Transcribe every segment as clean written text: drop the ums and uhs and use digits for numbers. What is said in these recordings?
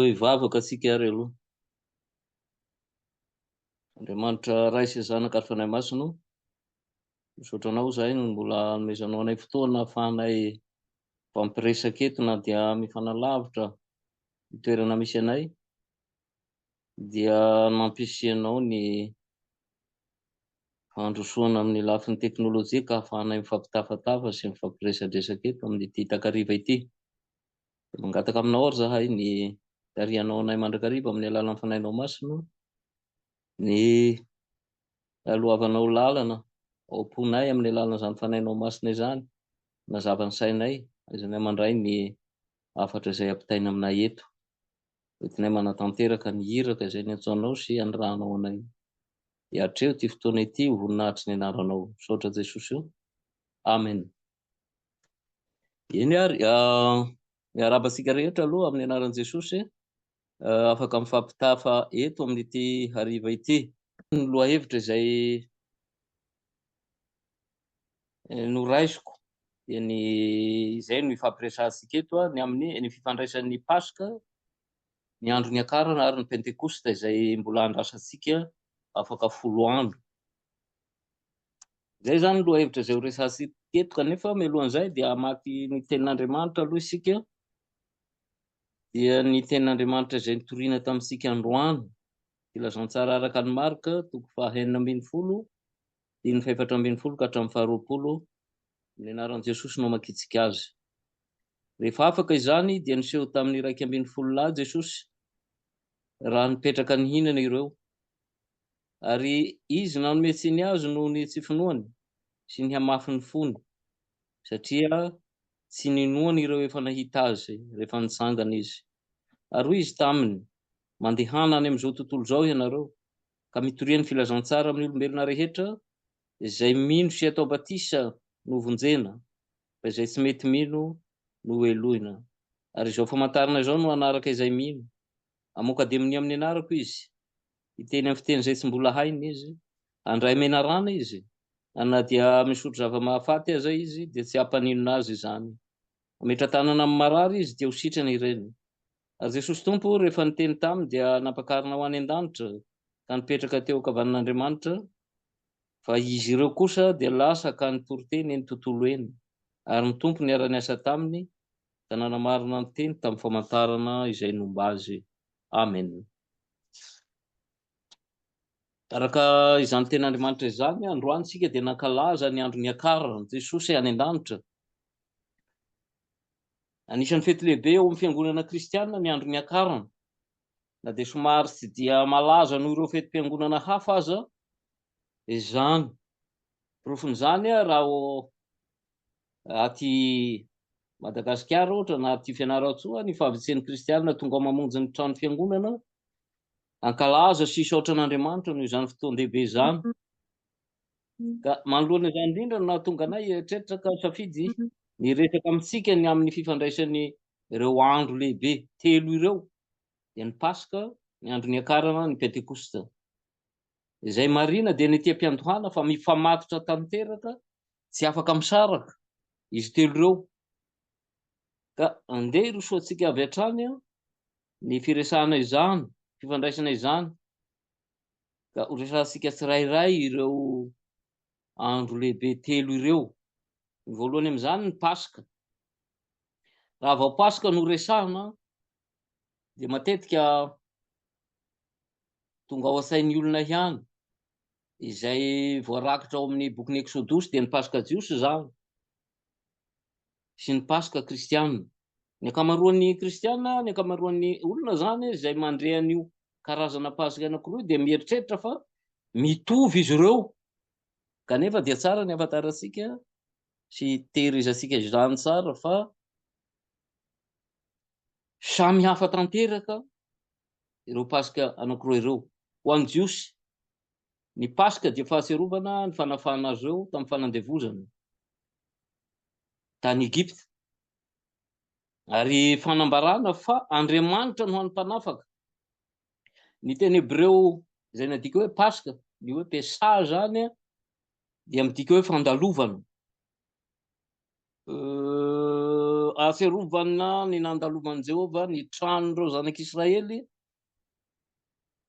Ivavaka asika ary aloha. Andriamanitra ray sy zanaka ary fanahy masino, misaotra anao zahay no mbola nomezanao anay fotoana ahafahanay fampiresaka eto na dia mifanalavitra ny toerana misy anay, dia mampisy anao ny handrosoana amin'ny lafin'ny teknôlôjia ka ahafahanay mifampitafatafa sy mifampiresadresaka eto amin'ity takariva ity. Mangataka aminao ary zahay ny tarihanao anay mandrakariva amin'ny alalan'ny fanahinao masino, ny alohavanao lalana oponay amin'ny alalan'izany fanahinao masina izany, mazava ny sainay, aizanay mandray ny afatra izay ampitaina aminay eto, entinay manatanteraka ny hiraka izay niantsoanao sy anirahanao anay hiatreo ty fotoana ity ho voninahitry ny anaranao, misaotra Jesosy io, amen. Eny ary miarabantsika rehetra aloha amin'ny anaran'i Jesosy, afaka mifampitafa eto amin'ity hariva ity. Ny lohahevitra izay noraisiko dia izay no ifampiresahantsika eto ny amin'ny fifandraisan'ny Paska, ny andro ny akarana ary ny Pentekosta izay mbola andrasantsika afaka 10 andro. Zay zany ny lohahevitra izay ho resahantsika eto, kanefa mialohan'izay dia hamaky ny tenin'Andriamanitra aloha isika, dia ny tenin'Andriamanitra izay nitoriana tamintsika androany, filazantsara araka ny Marka 9:40, 4:20 ka hatramin'ny 20, ny anaran'i Jesosy no makitsika azy. Rehefa afaka izany dia niseho tamin'ny 12 Jesosy raha nipetraka nihinana ireo, ary izy nanome tsiny azy noho ny tsy finoany sy ny hamafy ny fony, satria tsy ninoany ireo efa nahita azy rehefa nitsangana izy. Ary hoy izy taminy, mandehana any amin'izao tontolo izao ianareo ka mitoria ny filazantsara amin'ny olombelona rehetra, izay mino sy atao batisa no vonjena, fa izay tsy mety mino no eloina. Ary izao famantarana izao no anaraka izay mino, amoka demoni amin'ny anarako izy, hiteny amin'ny fiteny izay tsy mbola hainy izy, handray menarana izy, na dia misotro zava-mahafaty aza izy dia tsy hampaninona azy izany. Ametra-tanana amin'ny marary izy dia ho sitrana ireny. Ary Jesosy Tompo rehefa niteny taminy dia nampakarina ho any an-danitra ka nipetraka teo ankavanan'Andriamanitra, fa izy ireo kosa dia lasa ka nitory-teny eny tontolo eny, ary ny Tompo niara-niasa taminy ka nanamarina ny teny tamin'ny famantarana izay nomba azy. Amen. Araka izany ten'Andriamanitra izany, androany sika dia nankalaza ny andro ny akarana Jesosy any an-danitra. Anisan'ny fety lehibe eo amin'ny fiangonana kristianina ny andro ny akarana, na dia somary tsy dia malaza noho ireo fetim-piangonana hafa aza izany. Profon'izany raha aty Madagasikara ohatra na aty Fianarantsoa, ny fahavitsen'ny kristianina tonga mamonjy ny trano fiangonana ankalaza sy isaotra an'Andriamanitra noho izany fotoan-dehibe izany. Ka manoloana izany indrindra no nahatonga anay eritreretra ka safidy ny resaka amintsika ny amin'ny fifandraisan'ny ireo andro lehibe 3 ireo, dia ny Paska, ny andro ny akarana, ny Pentekosta. Izay marina dia ny ety am-piandohana fa mifamatotra tanteraka, tsy afaka misaraka izy 3 ireo. Ka andeha irosoantsika avy hatrany ny firesahana izany, fifandraisana izany, ka ho resahantsika tsirairay ireo andro lehibe 3 ireo. Ny voalohany amin'izany ny Paska. Raha vao Paska no resahana dia matetika tonga ao an-tsain'ny olona ihany izay voarakitra ao amin'ny bokin'ny Exodosy dia ny Paska jiosy izany sy ny Paska kristianina. Ny ankamaroan'ny kristianina, ny ankamaroan'ny olona zany izay mandre an'io karazana Paska anankiroa dia mieritreritra fa mitovy izy ireo, kanefa dia tsara ny afantarantsika sy tehirizantsika izany tsara fa samy hafa tanteraka ireo Paska anankiroa ireo. Ho an'ny jiosy, ny Paska dia fahatsiarovana ny fanafahana azy ireo tamin'ny fanandevozana tany Egypta, ary fanambarana fa Andriamanitra no hany mpanafaka. Ny teny Hebreo izay nadika hoe Paska, ny hoe Pesa zany dia midika hoe fandalovana. aserovana ny nandalovan'i Jehova ny tranon'ireo zanak'Israely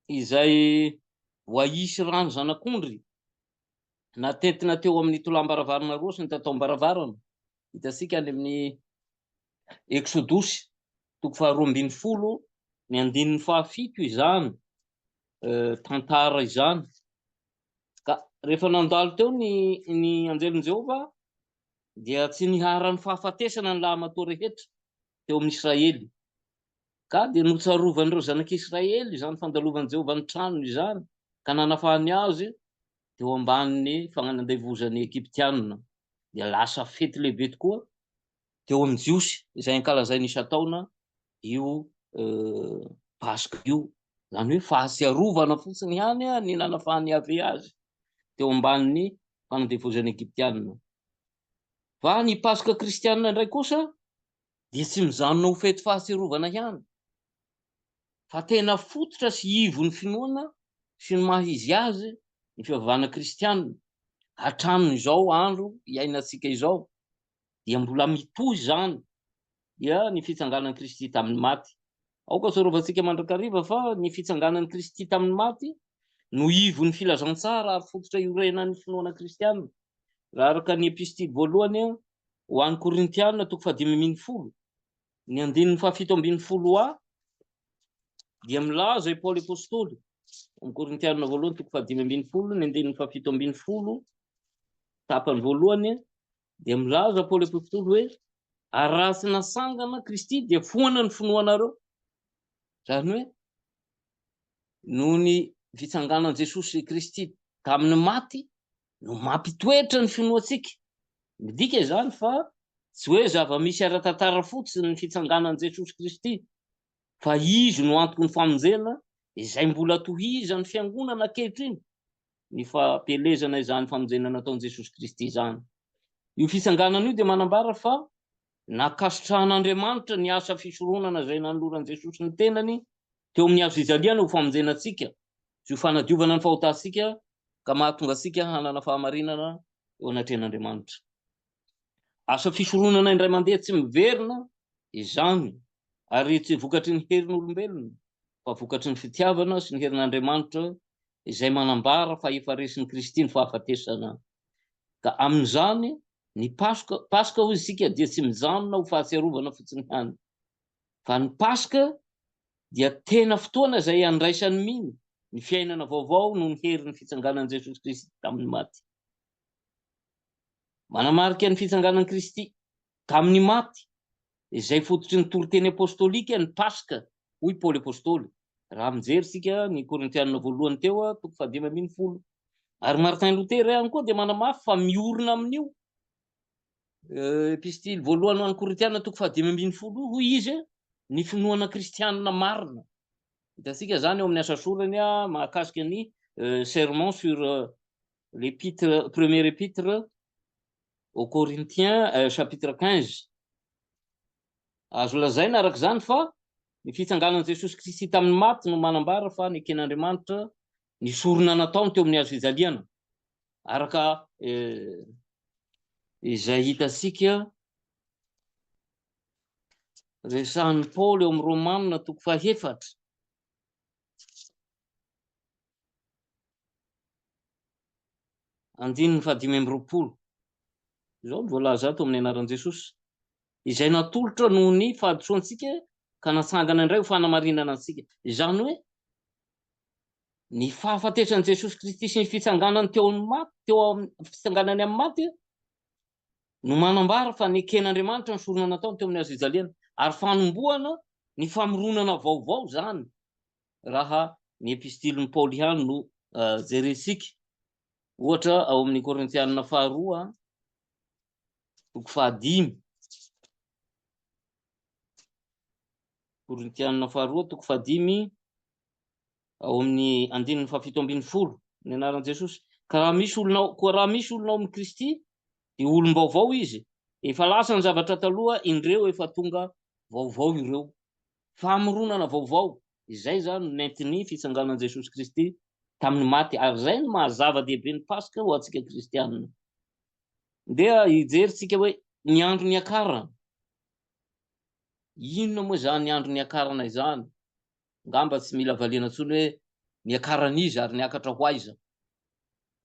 izay voaisy rano zanak'ondry natentina teo amin'ny tolambaravarana roa sy ny tataom-baravarana. Hitantsika any amin'ny Exodosy 12 ny 17 izany tantara izany. Ka rehefa nandalo teo ny anjelon'i Jehova dia tsy niharany fahafatesana ny lahy matoa rehetra teo amin'ny Israely, ka dia notsarovan'ireo zanak'Israely izany fandalovan'i Jehova ny tranony izany ka nanafahany azy teo ambanin'ny fagnandevozan'ny Egyptianina. Dia lasa fety lehibe tokoa teo amin'ny Jiosy izay ankalazainy isan-taona io Paska io, zany hoe fahasiarovana fotsiny ihany ny nanafahany ave azy teo ambanin'ny fagnandevozan'ny Egyptianina. Fa ny Paska kristianina indray kosa dia tsy mijanona ho fety fahasiarovana ihany, fa tena fototra sy ivo ny finoana sy ny maha izy azy ny fivavahana kristianina. Hatramin'izao andro iainantsika izao dia mbola mitohy zany dia ny fitsanganan'i Kristy tamin'ny maty. Aoka sorovantsika mandrakariva fa ny fitsanganan'i Kristy tamin'ny maty no ivo ny filazantsara ary fototra iorenan'ny finoana kristianina. Raha araka ny epistily voalohany ho an'ny Korintianina 5:10 ny 7:10 dia milaza i Paoly apôstôly amin'ny Korintianina voalohany 5:10 ny 7:10 tapany voalohany dia milaza Paoly apôstôly hoe raha tsy nasangana Kristy dia foana ny finoanareo. Zany hoe noho ny fitsanganan Jesosy Kristy tamin'ny maty no mampitoetra ny finoantsika. Midika izany fa tsy hoe zava-misy ara-tantara fotsiny ny fitsanganan Jesosy Kristy, fa izy no antoky ny famonjena izay mbola tohizan'ny fiangonana ankehitriny ny fampelezana izany famonjena nataon'i Jesosy Kristy izany. Io fitsanganana io dia manambara fa nakasitrahan'Andriamanitra ny asa fisoronana izay nanoloran'i Jesosy ny tenany teo amin'ny hazo fijaliana ho famonjenantsika, sy ho fanadiovana ny fahotantsika ka mahatonga antsika hanana fahamarinana eo anatrehan'Andriamanitra. Asa fisoronana indray mandeha tsy miverina izany, ary tsy vokatry ny herin'olombelona fa vokatry ny fitiavana sy ny herin'Andriamanitra izay manambara fa efa resin'i Kristy ny fahafatesana. Ka amin'izany ny Paska hoy isika dia tsy mijanona ho fahatsiarovana fotsiny ihany, fa ny Paska dia tena fotoana izay andraisan'ny miny ny fiainana vaovao noho ny herin'ny fitsanganan'i Jesosy Kristy tamin'ny maty. Manamarika ny fitsanganan'i Kristy tamin'ny maty izay fototry ny toroteny apôstôlika ny Paska hoy Paoly apôstôly. Raha mijery sika ny Korintianina voalohany teo 5:10 ary Martin Luther ihany koa dia manamafy fa miorina amin'io epistily voalohany ho an'ny Korintianina 5:10 hoy izy ny finoana kristianina marina. Hitantsika zany eo amin'ny asa sorany mahakasika ny sermon sur l'épître, premier épître aux Corinthiens chapitre 15. Azo lazaina araka izany fa ny fitsanganan'i Jesosy Kristy tamin'ny maty no manambara fa ny eken'Andriamanitra ny sorona nataony teo amin'ny hazo fijaliana, araka izay hitantsika resahan'ny Paoly eo amin'ny Romanina 4:7. Andininy 5:20 izao voalaza ato amin'ny anaran'i Jesosy izay natolotra noho ny fahadisoantsika ka natsangana indray ho fanamarinana antsika. Izany hoe ny fahafatesany Jesosy Kristy sy ny fitsanganany teo amin'ny maty, teo amin'ny fitsanganany amin'ny maty no manambara fa ny eken'Andriamanitra ny sorona nataony teo amin'ny hazo fijaliana, ary fanombohana ny famoronana vaovao zany raha ny epistiliny Paoly ihany no jerentsika. Ohatra ao amin'ny Korintianina 2 5:5. Korintianina 2 5:5 ao amin'ny 7:10 ny anaran'i Jesosy. Ka raha misy olona ao amin'ny Kristy dia olom-baovao izy, efa lasa ny zavatra taloha, indreo efa tonga vaovao ireo. Famoronana vaovao izay zany nentin'ny fitsanganan'i Jesosy Kristy tamin'ny maty, ary izay no mahazava-dehibe ny Paska ho antsika kristianina. Dia hijeritsika hoe ny andro niakarana Inona moa zany andro niakarana izany? Ngamba tsy mila valiana ntsony hoe niakaraniza ary niakatra ho aiza,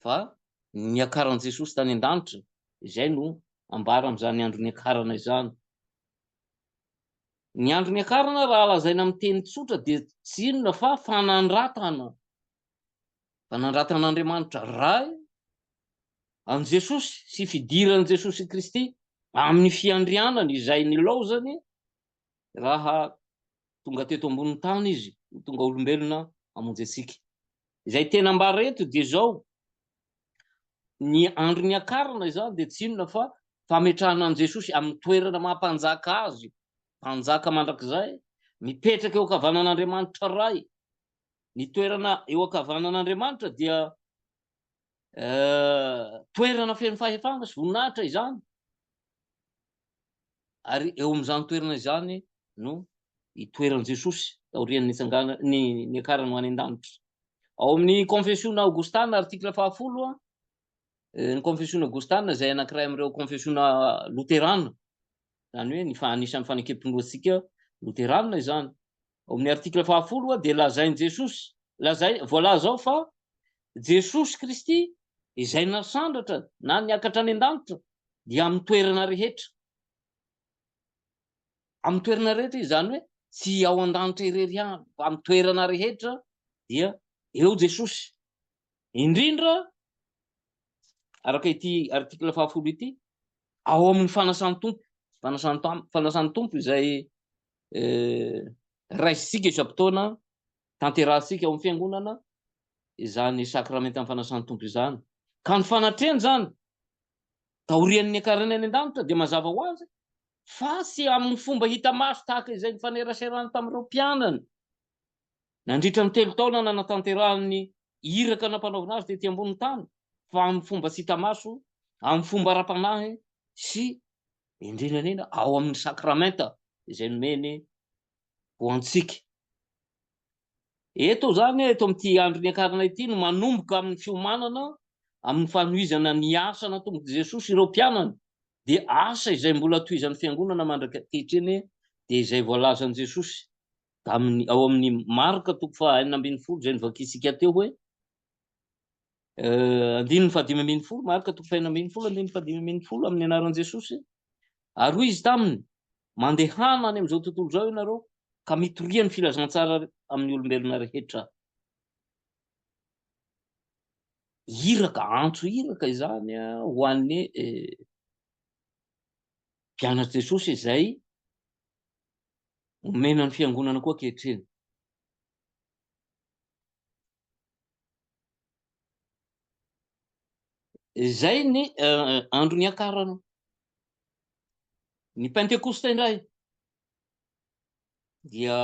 fa niakaran Jesosy tany an-danitra, izay no ambara am'izany andro niakarana izany. Ny andro niakarana raha lazaina amin'ny teny tsotra de tsy inona fa fanandratana. Fanandratan'Andriamanitra ray an Jesosy sy fidiran'i Jesosy Kristy amin'ny fiandrianany izay nilaozany raha tonga teto ambony tany izy, tonga olombelona hamonjy antsika. Izay tena ambara eto de zao: ny andro niakarana izany de tsy inona fa fametrahana an Jesosy amin'ny toerana mampanjaka azy, mpanjaka mandrakizay mipetraka eo ankavanan'Andriamanitra ray. Ny toerana eo ankavanan'Andriamanitra dia toerana feno fahefana sy voninahitra izany, ary eo am'izany toerana izany no itoeran Jesosy taorian'ny niakarany ho any an-danitra. Ao amin'ny confessionna augustana article 10 ny confessionna augustana zay anankiray am'ireo confessionna luterana, zany hoe anisan'ny fanekepim-pinoantsika luterana izany. Ao amin'ny article 10 de lazainy Jesosy, voalaza ao fa Jesosy Kristy izay nasandratra na niakatra any an-danitra dia amin'ny toerana rehetra. Amin'ny toerana rehetra izy, zany hoe tsy ao an-danitra irery ihany fa amin'ny toerana rehetra dia eo Jesosy. Indrindra araka ity article 10 ity, ao amin'ny fanasan'ny tompo, fanasan'ny tompo izay raisitsika isam-potoana, tanterahantsika ao amin'ny fiangonana, izany sakramenta amin'ny fanasan'ny tompo izany. Ka ny fanatrehany zany taorian'ny niakarany any an-danitra de mazava ho azy fa tsy amin'ny fomba hita maso tahaka izay nifaneraserany tamin'ireo mpianany nandritra ny 3 taona nanatanterahany iraka nampanaovina azy tety ambony tany, fa amin'ny fomba tsy hita maso, amin'ny fomba ara-panahy sy indrindrandrindra ao amin'ny sakramenta izay nomeny ho antsika. Eto zany, eto amin'ity andro niakarana ity no manomboka amin'ny fiomanana, amin'ny fanohizana ny asa natomboky Jesosy ireo mpianany, de asa izay mbola tohizan'ny fiangonana mandrakehitriny, de izay voalazan'i Jesosy ao amin'ny Marka 5:12 zay nivakitsika teo hoe 5:5, Marka 5:5 amin'ny anaran'i Jesosy. Ary hoy izy taminy: mandehana any am'izao tontolo zao ianareo ka mitoria ny filazantsara amin'ny olombelona rehetra. Iraka, antso iraka izany ho an'ny mpianatr' Jesosy izay omenany fiangonana koa ankehitriny. Izay ny andro niakarana. Ny pentekosta indray dia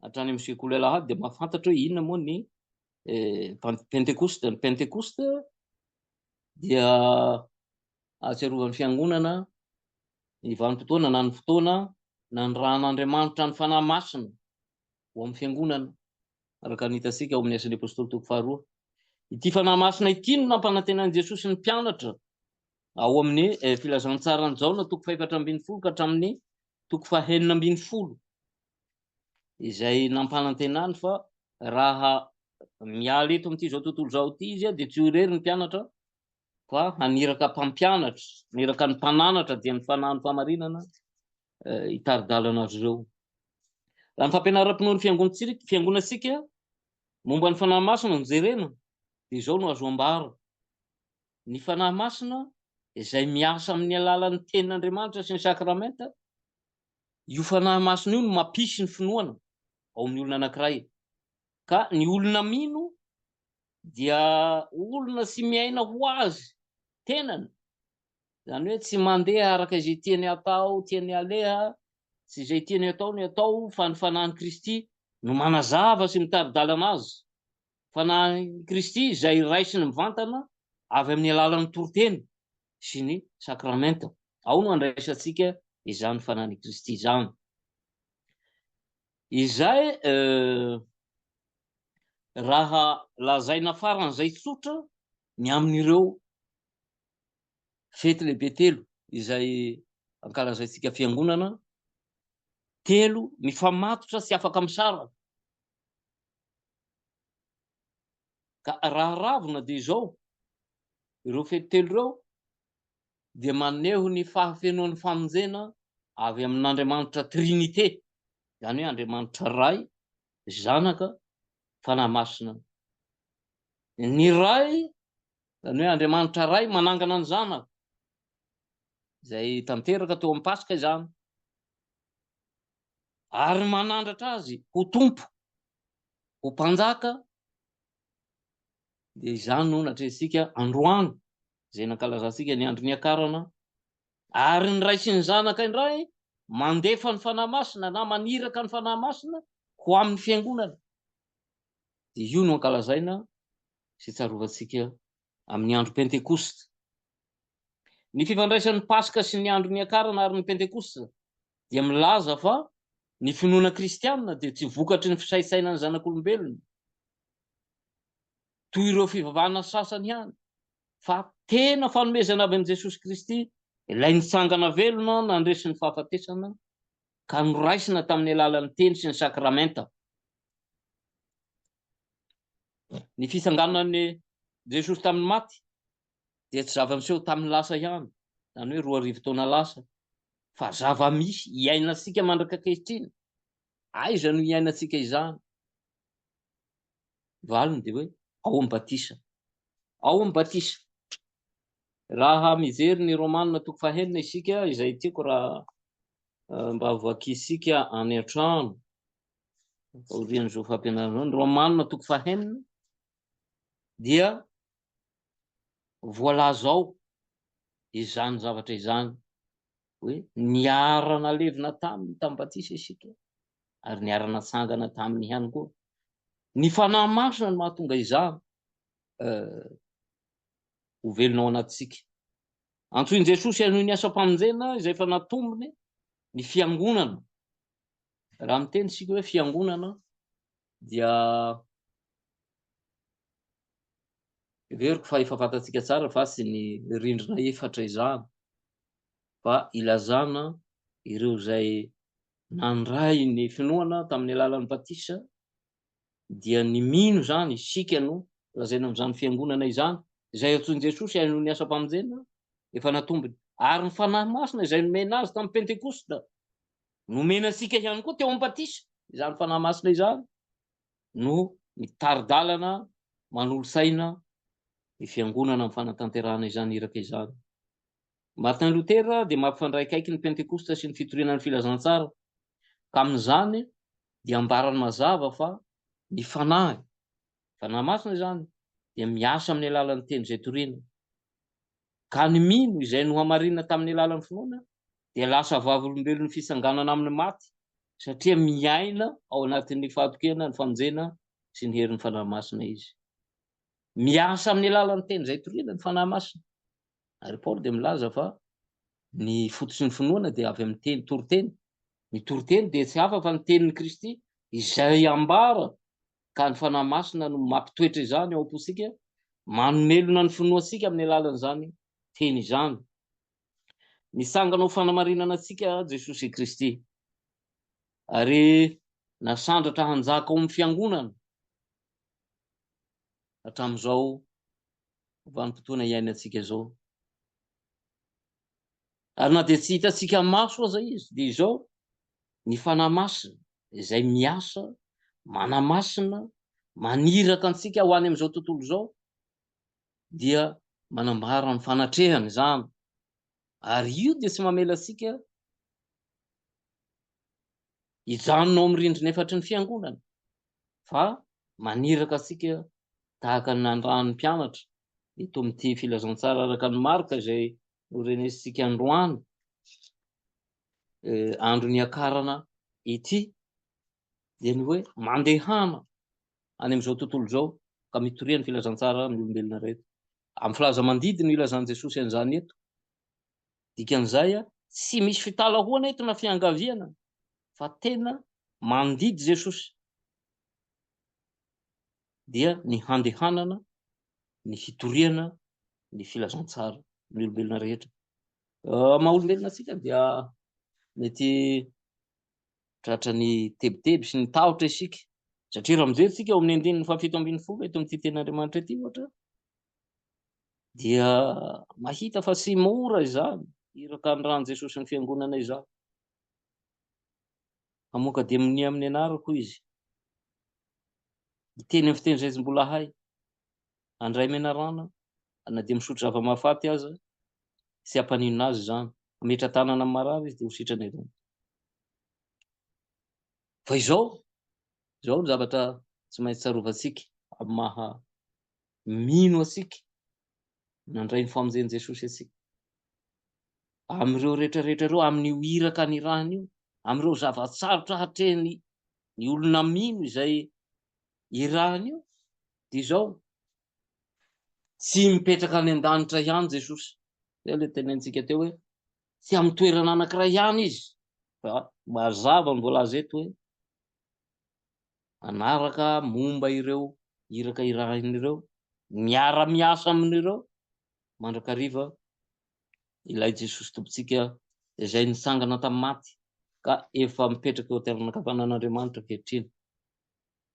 hatrany amin'ny sekoly alahady de mahafantatra hoe inona moa ny pentekosta. Ny pentekosta dia ahatsiarovan'ny fiangonana ny vanim-potoana na ny fotoana nandrahan'Andriamanitra ny fanahy masina ho amin'ny fiangonana, araka ny hitantsika ao amin'ny Asan'ny Apôstôly 2. Ity fanahy masina ity no nampanantenan'i Jesosy ny mpianatra ao amin'ny filazantsarany Jaona 4:12 ka hatramin'ny 5:40, izay nampanantenany fa raha mialy eto amin'ity zao tontolo zao ity izy de tsy ho irery ny mpianatra fa haniraka mpampianatra, niraka ny mpananatra dia ny fanahy ny famarinana hitaridalana azy ireo. Raha ny fampianaram-pinoan'ny fiangonatsika momba ny fanahy masina no jerena, de zao no azo ambara: ny fanahy masina izay miasa amin'ny alalan'ny tenin'Andriamanitra sy ny sakramenta, io fanahy masina io no mampisy ny finoana ao amin'ny olona anankiray. Ka ny olona mino dia olona tsy miaina ho azy tenany, zany hoe tsy mandeha araka izay tiany atao, tiany aleha, tsy izay tiany atao ny atao, fa ny fanahin'i Kristy no manazava sy mitaridalana azy. Fanahin'i Kristy izay raisiny mivantana avy amin'ny alalan'ny toroteny sy ny sakramenta. Ao no andraisantsika izany fanahin'i Kristy izany. Izay raha lazaina faran'izay tsotra ny amin'ireo fety lehibe telo izay ankalazaitsika fiangonana telo mifamatotra sy afaka misaraka. Ka raha ravina de izao ireo fetitelo ireo dia maneho ny fahafenoan'ny famonjena avy amin'Andriamanitra Trinité, izany hoe Andriamanitra Ray, Zanaka, Fanahy Masina. Ny Ray, izany hoe Andriamanitra Ray manangana ny Zanaka, izay tanteraka teo amin'ny Pasika izany, ary manandratra azy ho tompo, ho mpanjaka. Dia izany no natrehantsika androany, izay nankalazantsika ny andro niakarana, ary ny Ray sy ny Zanaka indray mandefa ny fanahy masina na maniraka ny fanahy masina ho amin'ny fiangonana. Dia io no ankalazaina sy tsarovatsika amin'ny andro Pentekosta. Ny fifandraisan'ny Pasika sy ny andro niakarana ary ny Pentekosta dia milaza fa ny finoana kristianina dia tsy vokatry ny fisaintsainan'ny zanak'olombelona toy ireo fivavahana sasany ihany, fa tena fanomezana avy an'i Jesosy Kristy ilay nitsangana velona nandresy ny fahafatesana ka noraisina tamin'ny alalan'ny teny sy ny sakramenta. Ny fisanganan'ny Jesosy tamin'ny maty dia tsy zava-miseho tamin'ny lasa ihany, izany hoe 2000 taona lasa, fa zava-misy iainantsika mandrak'ankehitriny. Aiza no iainantsika izany? Valiny dia hoe ao amin'ny batisa, ao amin'ny batisa. Raha mijery ny Romanina 9 isika, izay tiako raha mba voakisika any an-trano aorian'izao fampianarana. Ny Romanina 9 dia voalaza ao izany zavatra izany hoe niarana levina tamin'ny batisa isika, ary niarana tsangana taminy ihany koa. Ny fanahy masina no mahatonga izany ho velona ao anatsika. Antsoin' Jesosy hanao ny asa-pamonjena izay efa natombony ny fiangonana. Raha miteny isika hoe fiangonana dia veriko fa efa fantatsika tsara fa tsy ny rindrina efatra izany, fa ilazana ireo izay nandray ny finoana tamin'ny alalan'ny batisa dia ny mino zany isika no lazaina amin'izany fiangonana izany, izay antsoin' Jesosy hanao ny asa-pamonjena efa natombony. Ary ny fanahy masina izay nomena azy tamin'ny Pentekosta nomena antsika ihany koa teo amin'ny batisa. Izany fanahy masina izany no mitari-dalana manolo-saina ny fiangonana amin'ny fanatanterahana izany iraka izany. Martin Luther dia mampifandray kaiky ny Pentekosta sy ny fitorianany filazantsara, ka amin'izany dia ambarany mazava fa ny fanahy masina izany dia miasa amin'ny alalan'ny teny izay toriana, ka ny mino izay no hamarinina tamin'ny alalan'ny finoana dia lasa vavolombelon'ny fisanganana amin'ny maty, satria miaina ao anatin'ny fahatokena, ny famonjena sy ny herin'ny fanahy masina izy. Miasa amin'ny alalan'ny teny izay toriana ny fanahy masina. Ary Paoly dia milaza fa ny fototsy ny finoana dia avy amin'ny teny toriteny. Ny toriteny dia tsy hafa fa ny tenin'ny Kristy izay ambara, ka ny fanahy masina no mampitoetra izany ao am-posika, manomelona ny finoantsika amin'ny alalan'izany teny izany. Nitsangana ho fanamarinana antsika Jesosy Kristy, ary nasandratra hanjaka ao amin'ny fiangonana hatramin'izao vanim-potoana iainantsika izao. Ary na dia tsy hitantsika maso aza izy, dia izao ny fanahy masina izay miasa manamasina maniraka antsika ho any amin'izao tontolo izao dia manambara ny fanatrehany izany. Ary io dia tsy mamela antsika hijanona ao amin'ny rindrina efatry ny fiangonana, fa maniraka antsika tahaka ny nandrahan'ny mpianatra eto amin'ity filazantsara araka ny Marika izay norenesitsika androany andro niakarana ity, dia ny hoe mandehana any amin'izao tontolo izao ka mitoria ny filazantsara amin'ny olombelona rehetra. Amin'ny filaza mandidy no ilazan'i Jesosy an'izany eto. Dikan'izay tsy misy fitalahoana eto na fiangaviana, fa tena mandidy Jesosy dia ny handehanana, ny fitoriana, ny filazantsara ny olombelona rehetra. Maha olombelona atsika dia mety tratra ny tebiteby sy ny tahotra isika satria raha mijery tsika eo amin'ny 1:7 eto amin'ity ten'Andriamanitra ity ohatra dia mahita fa sy mora izany iraka ny rano Jesosy ny fiangonana izany. Amoka dia amin'ny anarako izy iteny amin'ny fiteny izay mbola hay andray menarana na dia misotro zava-mahafaty aza sy hampaninona azy izany ametra tanana amin'ny marary izy dia ho sitrany irony. Fa izao ny zavatra tsy maintsy tsarovatsika amin'ny maha mino atsika nandray ny famonjeny Jesosy atsika amin'ireo rehetrarehetra ireo amin'io iraka ny rahany io amin'ireo zavatsarotra hatreny ny olona mino izay irahany io dia izao tsy mipetraka any an-danitra ihany Jesosy zay le tenentsika teo hoe tsy amin'ny toerana anankiray ihany izy fa mazava ny voalaza eto hoe anaraka momba ireo iraka irahan'ireo miara-miasa amin'ireo mandrakariva ilay Jesosy tompontsika izay nitsangana tamin'ny maty ka efa mipetraka eo amin'ny ankavanan'Andriamanitra ankehitriny.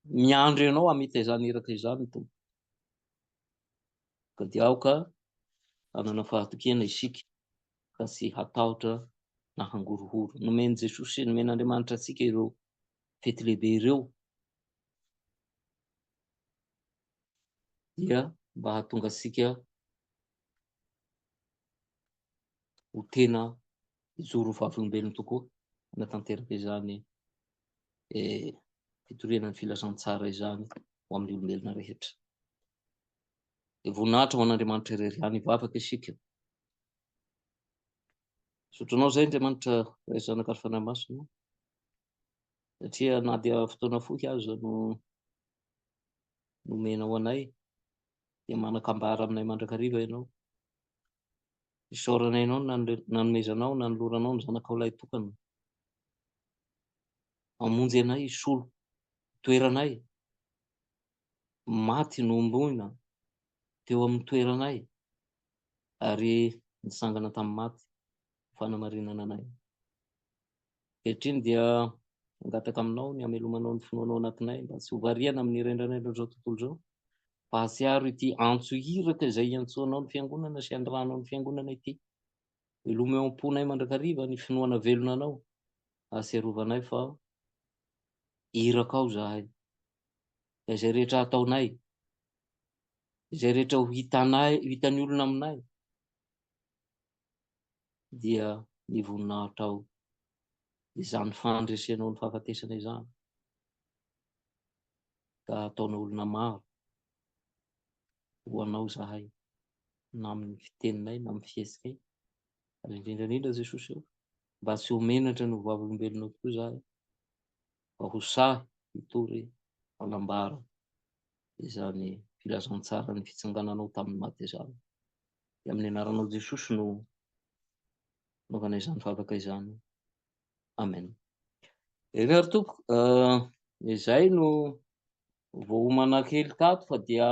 Miandry ianao hamita izany iraka izany tompo ka dia aoka hanana fahatokena isika ka sy hatahotra na hangorohoro. Nomeny Jesosy nomen'Andriamanitra atsika ireo fety lehibe ireo dia mba hahatonga asika ho tena ijoro vavolombelona tokoa anatanteraka izany fitoriana ny filazantsara izany ho amin'ny olombelona rehetra. Dia voninahitra ho an'Andriamanitra irery ihany hivavaka isika. Sotranao izay Andriamanitra ray zanaka ary fanahy masina satria na dia fotoana fohy aza no nomenao anay dia manakambara aminay mandrakariva ianao. Isaoranay ianao nanomezanao nanoloranao ny zanakao ilay tokana hamonjy anay isolo toeranay maty nomboina teo amin'ny toeranay ary nitsangana tamin'ny maty fanamarinana anay. Ankehitriny dia angataka aminao ny hamelomanao ny finoanao anatinay mba tsy ho variana amin'ny rendrarendra izao tontolo izao fa hatsiaro ity antso iraka izay iantsoanao ny fiangonana sy andranao ny fiangonana ity. Ilomeo am-ponay mandrakariva ny finoana velonanao hatsiarovanay fa iraka ao zahay izay rehetra ataonay izay rehetra ho hitan'ny olona aminay dia ny voninahitra ao izany fandresenao ny fahafatesana izany ka ataonao olona maro ho anao zahay na amin'ny fiteninay na amin'ny fihesikay ary indrindrandrindra Jesosy eo mba tsy homenatra ny vavolombelonao tokoa zahay fa ho sahy hitory hanambara izany filazantsara ny fitsangananao tamin'ny maty izany. Dia amin'ny anaranao Jesosy no naovana izany favaka izany. Amen. Eny ary tompoko izay no voahomana kely tato fa dia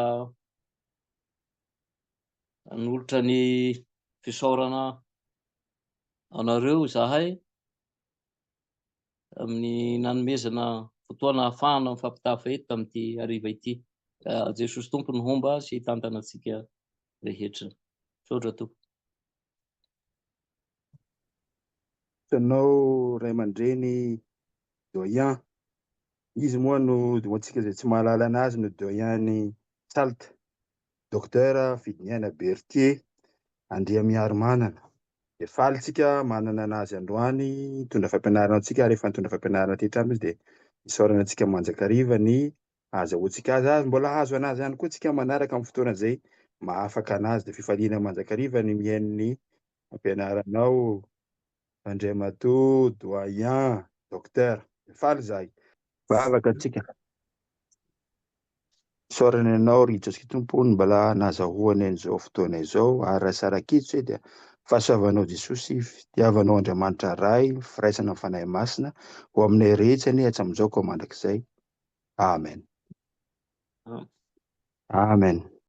hanolotra ny fisaorana anareo zahay amin'ny nanomezana fotoana ahafahana mifampitafa eto amin'ity hariva ity. Jesosy tompo ny homba sy hitantana antsika rehetra. Saotra tompoko. Itanao ray aman-dreny doyen, izy moa no antsika izay tsy mahalala anazy no doyen ny Salta, docteur Vidiniana Bertier Andriamiarimanana. Dia faly tsika manana anazy androany mitondra fampianarana antsika ary efa nitondra fampianarana aty hatramin'ny izy dia isaorana antsika manjakariva ny azahoantsika azy mbola azo anazy ihany koa tsika manaraka amin'ny fotoana izay mahafaka anazy. Dia fifaliana manjakariva ny mihain'ny fampianaranao Andriamatoa, doyen, docteur. Faly zahay. Vavaka antsika. Isaorana ianao Ritsatsika tompony mbola nazahoany an'izao fotoana izao ary raha sarakitso dia fahasoavanao Jesosy, fitiavanao Andriamanitra ray, firaisana amin'ny fanahy masina ho aminay rehitsany hatramin'izao koa mandrakizay. Amen. Amen.